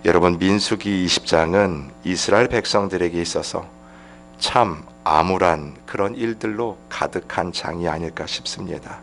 여러분, 민수기 20장은 이스라엘 백성들에게 있어서 참 암울한 그런 일들로 가득한 장이 아닐까 싶습니다.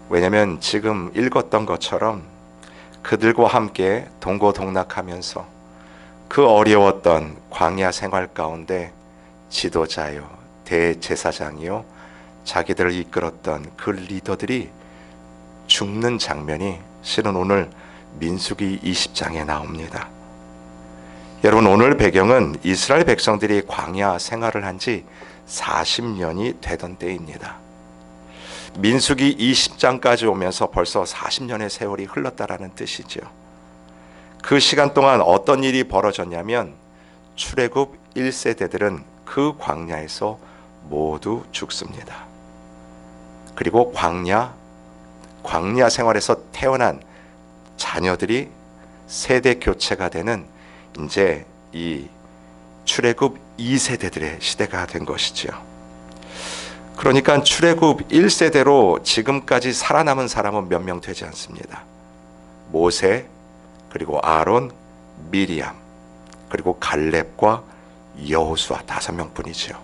왜냐하면 지금 읽었던 것처럼 그들과 함께 동고동락하면서 그 어려웠던 광야 생활 가운데 지도자요, 대제사장이요, 자기들을 이끌었던 그 리더들이 죽는 장면이 실은 오늘 민수기 20장에 나옵니다. 여러분, 오늘 배경은 이스라엘 백성들이 광야 생활을 한 지 40년이 되던 때입니다. 민수기 20장까지 오면서 벌써 40년의 세월이 흘렀다라는 뜻이죠. 그 시간 동안 어떤 일이 벌어졌냐면 출애굽 1세대들은 그 광야에서 모두 죽습니다. 그리고 광야 생활에서 태어난 자녀들이 세대 교체가 되는 이제 이 출애굽 2세대들의 시대가 된 것이죠. 그러니까 출애굽 1세대로 지금까지 살아남은 사람은 몇 명 되지 않습니다. 모세, 그리고 아론, 미리암, 그리고 갈렙과 여호수아 5명뿐이지요.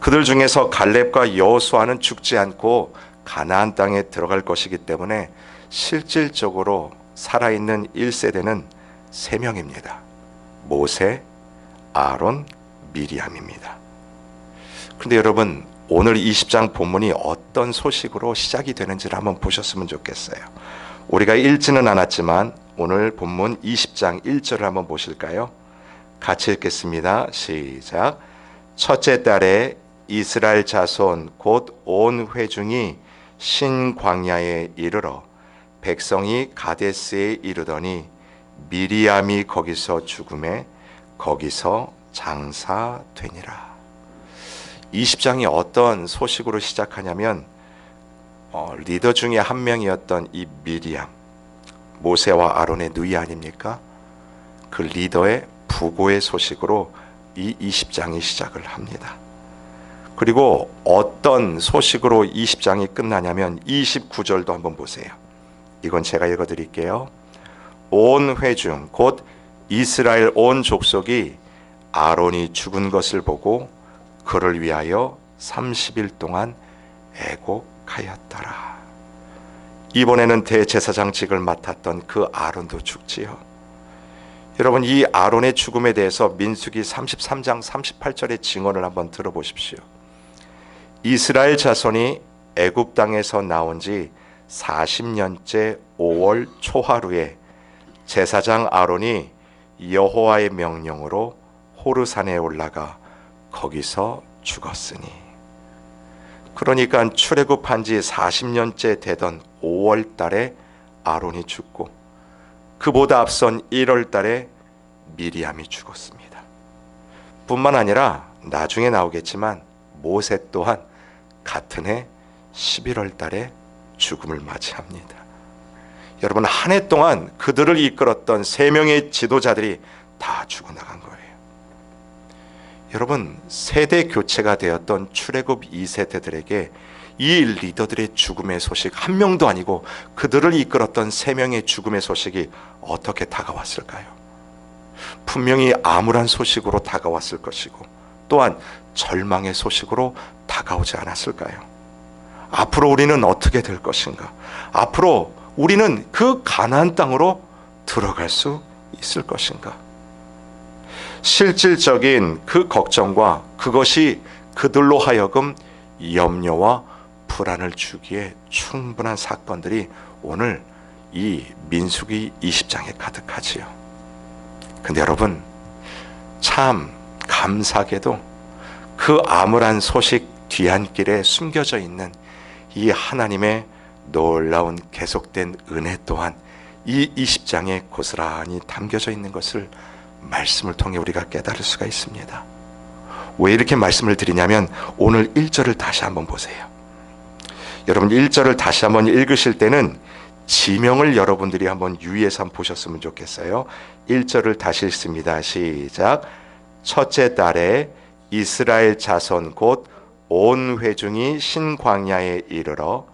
그들 중에서 갈렙과 여호수아는 죽지 않고 가나안 땅에 들어갈 것이기 때문에 실질적으로 살아있는 1세대는 3명입니다. 모세, 아론, 미리암입니다. 그런데 여러분, 오늘 20장 본문이 어떤 소식으로 시작이 되는지를 한번 보셨으면 좋겠어요. 우리가 읽지는 않았지만 오늘 본문 20장 1절을 한번 보실까요? 같이 읽겠습니다. 시작. 첫째 달에 이스라엘 자손 곧 온 회중이 신광야에 이르러 백성이 가데스에 이르더니 미리암이 거기서 죽음에 거기서 장사되니라. 20장이 어떤 소식으로 시작하냐면 리더 중에 한 명이었던 이 미리암, 모세와 아론의 누이 아닙니까? 그 리더의 부고의 소식으로 이 20장이 시작을 합니다. 그리고 어떤 소식으로 20장이 끝나냐면 29절도 한번 보세요. 이건 제가 읽어드릴게요. 온 회중 곧 이스라엘 온 족속이 아론이 죽은 것을 보고 그를 위하여 30일 동안 애곡하였더라. 이번에는 대제사장직을 맡았던 그 아론도 죽지요. 여러분, 이 아론의 죽음에 대해서 민수기 33장 38절의 증언을 한번 들어보십시오. 이스라엘 자손이 애굽 땅에서 나온 지 40년째 5월 초하루에 제사장 아론이 여호와의 명령으로 호르산에 올라가 거기서 죽었으니. 그러니까 출애굽한 지 40년째 되던 5월 달에 아론이 죽고 그보다 앞선 1월 달에 미리암이 죽었습니다. 뿐만 아니라 나중에 나오겠지만 모세 또한 같은 해 11월 달에 죽음을 맞이합니다. 여러분, 한 해 동안 그들을 이끌었던 3명의 지도자들이 다 죽어나간 거예요. 여러분, 세대 교체가 되었던 출애굽 2세대들에게 이 리더들의 죽음의 소식, 한 명도 아니고 그들을 이끌었던 3명의 죽음의 소식이 어떻게 다가왔을까요? 분명히 암울한 소식으로 다가왔을 것이고 또한 절망의 소식으로 다가오지 않았을까요? 앞으로 우리는 어떻게 될 것인가? 앞으로 우리는 그 가나안 땅으로 들어갈 수 있을 것인가? 실질적인 그 걱정과 그것이 그들로 하여금 염려와 불안을 주기에 충분한 사건들이 오늘 이 민수기 20장에 가득하지요. 근데 여러분, 참 감사하게도 그 암울한 소식 뒤안길에 숨겨져 있는 이 하나님의 놀라운 계속된 은혜 또한 이 20장에 고스란히 담겨져 있는 것을 말씀을 통해 우리가 깨달을 수가 있습니다. 왜 이렇게 말씀을 드리냐면 오늘 1절을 다시 한번 보세요. 여러분, 1절을 다시 한번 읽으실 때는 지명을 여러분들이 한번 유의해서 한번 보셨으면 좋겠어요. 1절을 다시 읽습니다. 시작. 첫째 달에 이스라엘 자손 곧 온 회중이 신광야에 이르러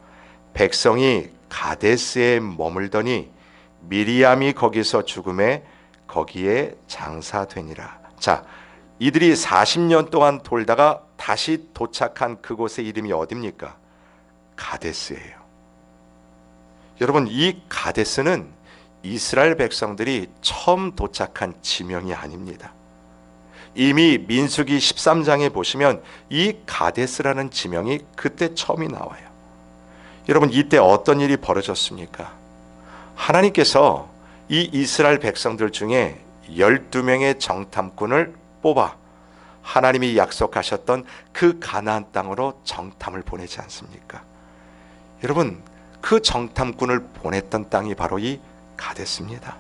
백성이 가데스에 머물더니 미리암이 거기서 죽음에 거기에 장사되니라. 자, 이들이 40년 동안 돌다가 다시 도착한 그곳의 이름이 어디입니까? 가데스예요. 여러분, 이 가데스는 이스라엘 백성들이 처음 도착한 지명이 아닙니다. 이미 민수기 13장에 보시면 이 가데스라는 지명이 그때 처음이 나와요. 여러분, 이때 어떤 일이 벌어졌습니까? 하나님께서 이 이스라엘 백성들 중에 12명의 정탐꾼을 뽑아 하나님이 약속하셨던 그 가나안 땅으로 정탐을 보내지 않습니까? 여러분, 그 정탐꾼을 보냈던 땅이 바로 이 가데스입니다.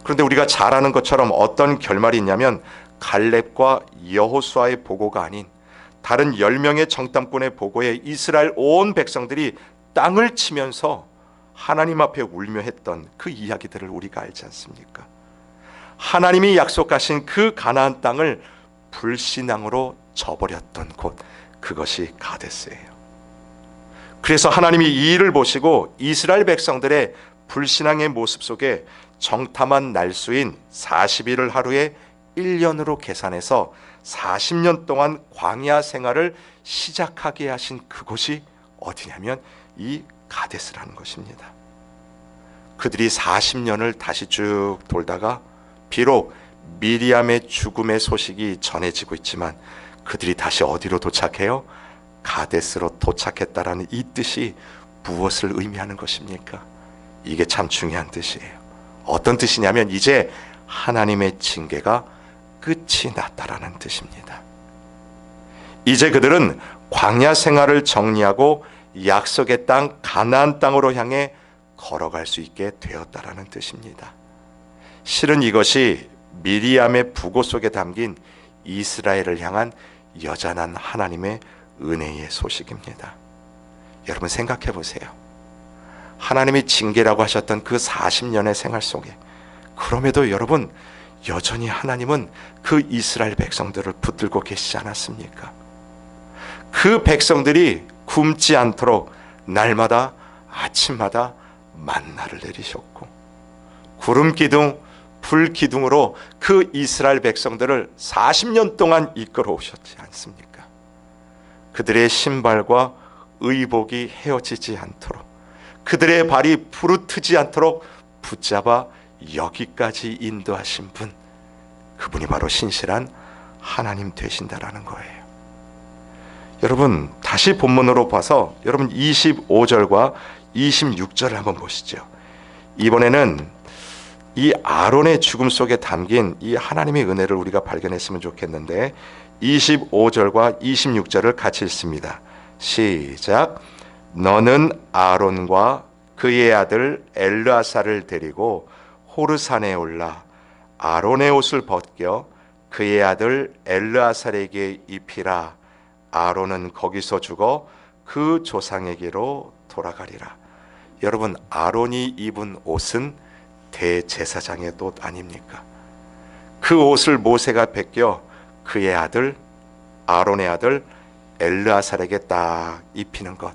그런데 우리가 잘 아는 것처럼 어떤 결말이 있냐면 갈렙과 여호수아의 보고가 아닌 다른 10명의 정탐꾼의 보고에 이스라엘 온 백성들이 땅을 치면서 하나님 앞에 울며 했던 그 이야기들을 우리가 알지 않습니까? 하나님이 약속하신 그 가나안 땅을 불신앙으로 저버렸던 곳, 그것이 가데스예요. 그래서 하나님이 이 일을 보시고 이스라엘 백성들의 불신앙의 모습 속에 정탐한 날수인 40일을 하루에 1년으로 계산해서 40년 동안 광야 생활을 시작하게 하신 그곳이 어디냐면 이 가데스라는 것입니다. 그들이 40년을 다시 쭉 돌다가 비록 미리암의 죽음의 소식이 전해지고 있지만 그들이 다시 어디로 도착해요? 가데스로 도착했다라는 이 뜻이 무엇을 의미하는 것입니까? 이게 참 중요한 뜻이에요. 어떤 뜻이냐면 이제 하나님의 징계가 끝이 났다라는 뜻입니다. 이제 그들은 광야 생활을 정리하고 약속의 땅 가나안 땅으로 향해 걸어갈 수 있게 되었다라는 뜻입니다. 실은 이것이 미리암의 부고 속에 담긴 이스라엘을 향한 여전한 하나님의 은혜의 소식입니다. 여러분 생각해 보세요. 하나님이 징계라고 하셨던 그 40년의 생활 속에 그럼에도 여러분 여전히 하나님은 그 이스라엘 백성들을 붙들고 계시지 않았습니까? 그 백성들이 굶지 않도록 날마다 아침마다 만나를 내리셨고 구름 기둥, 불 기둥으로 그 이스라엘 백성들을 40년 동안 이끌어 오셨지 않습니까? 그들의 신발과 의복이 헤어지지 않도록 그들의 발이 부르트지 않도록 붙잡아 여기까지 인도하신 분, 그분이 바로 신실한 하나님 되신다라는 거예요. 여러분 다시 본문으로 봐서 여러분 25절과 26절을 한번 보시죠. 이번에는 이 아론의 죽음 속에 담긴 이 하나님의 은혜를 우리가 발견했으면 좋겠는데 25절과 26절을 같이 읽습니다. 시작. 너는 아론과 그의 아들 엘르아사를 데리고 호르산에 올라 아론의 옷을 벗겨 그의 아들 엘르아살에게 입히라. 아론은 거기서 죽어 그 조상에게로 돌아가리라. 여러분 아론이 입은 옷은 대제사장의 옷 아닙니까? 그 옷을 모세가 벗겨 그의 아들 아론의 아들 엘르아살에게 딱 입히는 것,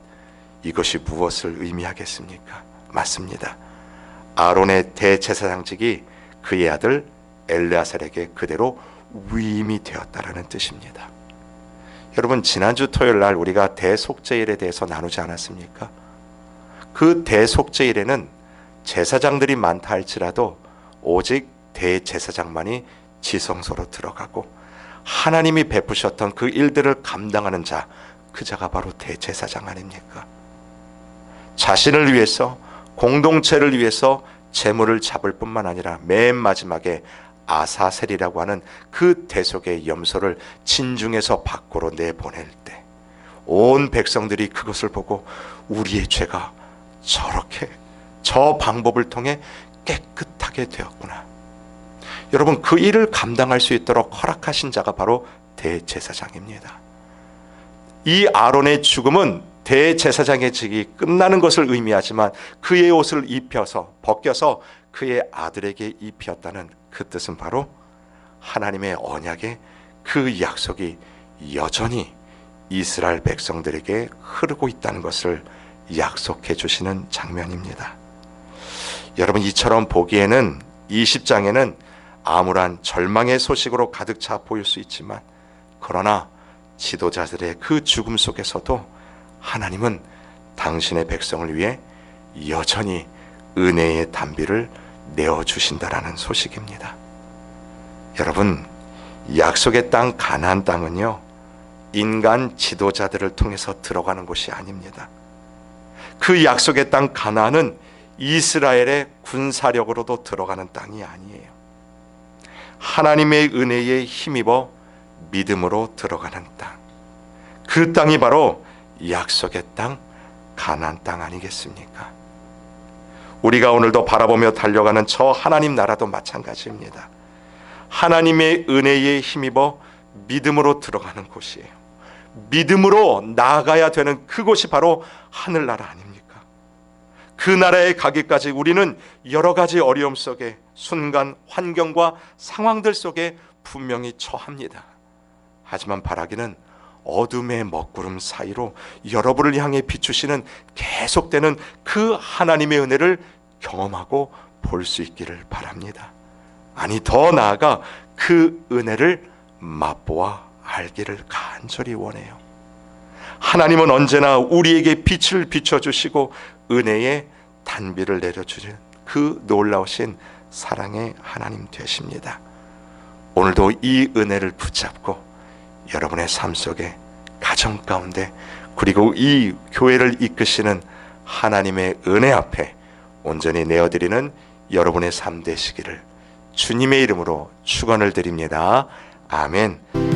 이것이 무엇을 의미하겠습니까? 맞습니다. 아론의 대제사장직이 그의 아들 엘르아살에게 그대로 위임이 되었다라는 뜻입니다. 여러분 지난주 토요일 날 우리가 대속죄일에 대해서 나누지 않았습니까? 그 대속죄일에는 제사장들이 많다 할지라도 오직 대제사장만이 지성소로 들어가고 하나님이 베푸셨던 그 일들을 감당하는 자, 그 자가 바로 대제사장 아닙니까? 자신을 위해서 공동체를 위해서 제물을 잡을 뿐만 아니라 맨 마지막에 아사셀이라고 하는 그 대속의 염소를 진중에서 밖으로 내보낼 때 온 백성들이 그것을 보고 우리의 죄가 저렇게 저 방법을 통해 깨끗하게 되었구나. 여러분 그 일을 감당할 수 있도록 허락하신 자가 바로 대제사장입니다. 이 아론의 죽음은 대제사장의 직이 끝나는 것을 의미하지만 그의 옷을 벗겨서 그의 아들에게 입혔다는 그 뜻은 바로 하나님의 언약의 그 약속이 여전히 이스라엘 백성들에게 흐르고 있다는 것을 약속해 주시는 장면입니다. 여러분, 이처럼 보기에는 20장에는 암울한 절망의 소식으로 가득 차 보일 수 있지만, 그러나 지도자들의 그 죽음 속에서도 하나님은 당신의 백성을 위해 여전히 은혜의 단비를 내어주신다라는 소식입니다. 여러분, 약속의 땅 가나안 땅은요, 인간 지도자들을 통해서 들어가는 곳이 아닙니다. 그 약속의 땅 가나안은 이스라엘의 군사력으로도 들어가는 땅이 아니에요. 하나님의 은혜에 힘입어 믿음으로 들어가는 땅, 그 땅이 바로 약속의 땅 가나안 땅 아니겠습니까? 우리가 오늘도 바라보며 달려가는 저 하나님 나라도 마찬가지입니다. 하나님의 은혜에 힘입어 믿음으로 들어가는 곳이에요. 믿음으로 나아가야 되는 그곳이 바로 하늘나라 아닙니까? 그 나라에 가기까지 우리는 여러 가지 어려움 속에, 순간 환경과 상황들 속에 분명히 처합니다. 하지만 바라기는 어둠의 먹구름 사이로 여러분을 향해 비추시는 계속되는 그 하나님의 은혜를 경험하고 볼 수 있기를 바랍니다. 아니, 더 나아가 그 은혜를 맛보아 알기를 간절히 원해요. 하나님은 언제나 우리에게 빛을 비춰주시고 은혜의 단비를 내려주는 그 놀라우신 사랑의 하나님 되십니다. 오늘도 이 은혜를 붙잡고 여러분의 삶 속에, 가정 가운데, 그리고 이 교회를 이끄시는 하나님의 은혜 앞에 온전히 내어드리는 여러분의 삶 되시기를 주님의 이름으로 축원을 드립니다. 아멘.